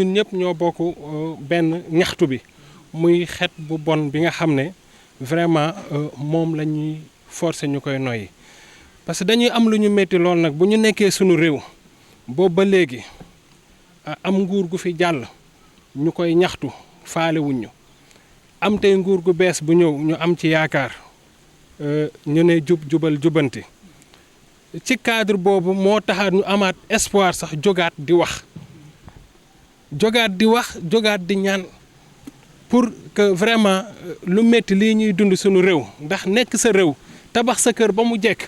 ñun ñëpp ñoo bokk benn ñaxtu bi muy xet bu bon bi nga xam ne vraiment moom la ñuy forcer ñu koy noyyi parce que dañuy am lu ñu métti lool nag bu ñu nekkee suñu réew boobu ba léegi am nguur gu fi jàll ñu koy ñaxtu faale wuñ ñu am tey nguur gu bees bu ñëw ñu am ci yaakaar ñu ne jubal jubanti ci cadre boobu moo taxaat ñu amaat espoir sax jógaat di wax jógaat di ñaan pour que vraiment lu métti lii ñuy dund suñu réew ndax nekk sa réew tabax sa kër ba mu jekk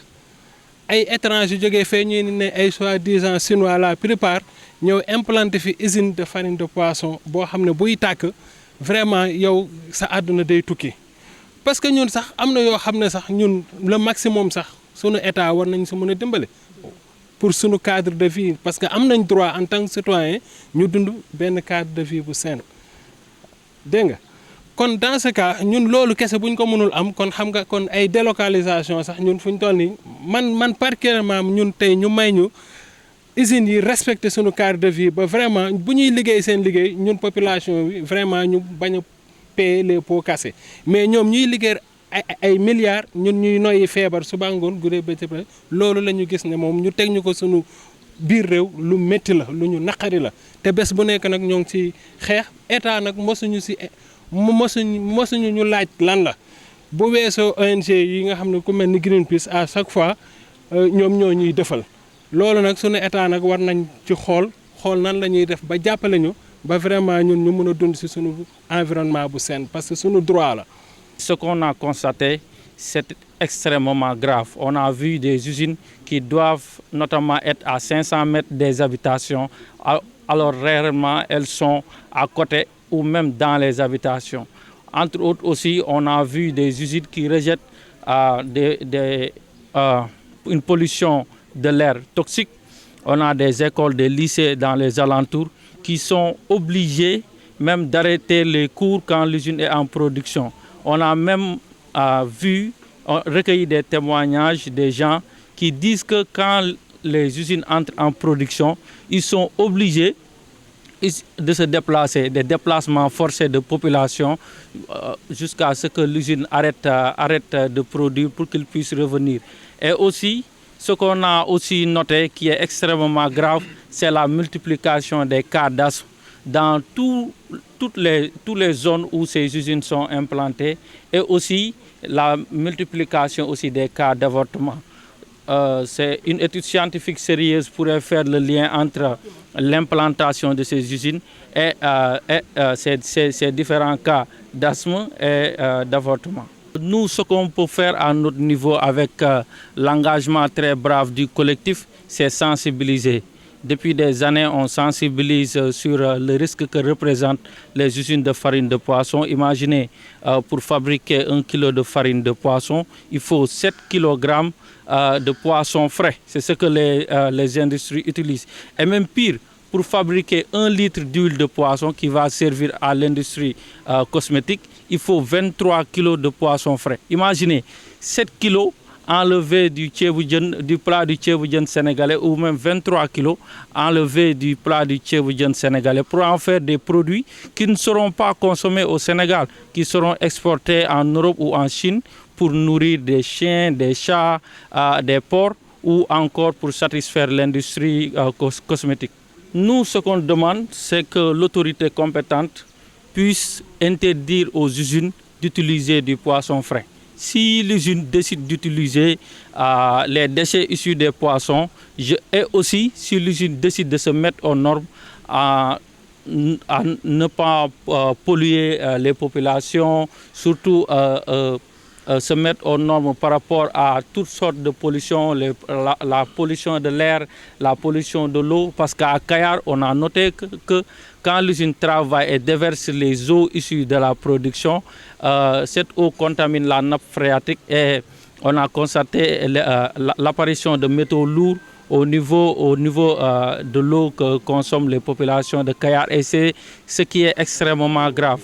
ay étrangers yu jógee fee ñuy ne ay soi-disant chinois la plupart ñëw implanté fi usine de farine de poisson boo xam ne buy tàkk vraiment yow sa àdduna day tukki parce que ñun sax am na yoo xam ne sax ñun le maximum sax sunu état war nañ si mën a dimbale pour sunu cadre de vie parce que am nañ droit en tant que citoyen ñu dund benn cadre de vie bu sain dégg nga kon dans ce cas ñun loolu kese buñ ko mënul am kon xam nga kon ay délocalisation sax ñun fu ñu toll nii man particulièrement ñun tey ñu may ñu usines yi respecté sunu cadre de vie ba vraiment bu ñuy liggéey seen liggéey ñun population bi vraiment ñu bañ a payer les pots cassés mais ñoom ñuy liggéey ay milliards ñun ñuy noyyi feebar suba ngoon guddee bëccëg loolu la ñu gis ne moom ñu teg ñu ko sunu biir réew lu métti la lu ñu naqari la te bés bu nekk nag ñoo ngi ci xeex état nag mosuñu ñu laaj lan la bu weesoo ONG yi nga xam ne ku mel ni Greenpeace à chaque fois ñoom ñoo ñuy defal loolu nag sunu état nag war nañ ci xool nan la ñuy def ba jàppale ñu ba vraiment ñun ñu mën a dund ci sunu environnement bu sain parce que sunu droit la. Ce qu'on a constaté, c'est extrêmement grave. On a vu des usines qui doivent notamment être à 500 mètres des habitations, alors réellement elles sont à côté ou même dans les habitations. Entre autres aussi, on a vu des usines qui rejettent une pollution de l'air toxique. On a des écoles, des lycées dans les alentours qui sont obligés même d'arrêter les cours quand l'usine est en production. On a même recueilli des témoignages des gens qui disent que quand les usines entrent en production, ils sont obligés de se déplacer, des déplacements forcés de population jusqu'à ce que l'usine arrête de produire pour qu'ils puissent revenir. Et aussi, ce qu'on a aussi noté qui est extrêmement grave, c'est la multiplication des cas d'asthme dans toutes les zones où ces usines sont implantées et aussi la multiplication aussi des cas d'avortement. C'est une étude scientifique sérieuse pourrait faire le lien entre l'implantation de ces usines et ces différents cas d'asthme et d'avortement. Nous, ce qu'on peut faire à notre niveau avec l'engagement très brave du collectif, c'est sensibiliser. Depuis des années, on sensibilise sur le risque que représentent les usines de farine de poisson. Imaginez, pour fabriquer 1 kg de farine de poisson, il faut 7 kg de poisson frais. C'est ce que les industries utilisent. Et même pire, pour fabriquer 1 litre d'huile de poisson qui va servir à l'industrie cosmétique, il faut 23 kg de poisson frais. Imaginez, 7 kg enlevé du plat du ceebu sénégalais ou même 23 kg enlevé du plat du ceebu sénégalais pour en faire des produits qui ne seront pas consommés au Sénégal, qui seront exportés en Europe ou en Chine pour nourrir des chiens, des chats, des porcs ou encore pour satisfaire l'industrie cosmétique. Nous, ce qu'on demande, c'est que l'autorité compétente puisse interdire aux usines d'utiliser du poisson frais. Si l'usine décide d'utiliser les déchets issus des poissons, et aussi si l'usine décide de se mettre aux normes à ne pas polluer les populations, surtout se mettre aux normes par rapport à toutes sortes de pollutions, la pollution de l'air, la pollution de l'eau, parce qu'à Kayar, on a noté que quand l'usine travaille et déverse les eaux issues de la production, cette eau contamine la nappe phréatique et on a constaté l'apparition de métaux lourds au niveau de l'eau que consomment les populations de Kayar et c'est ce qui est extrêmement grave.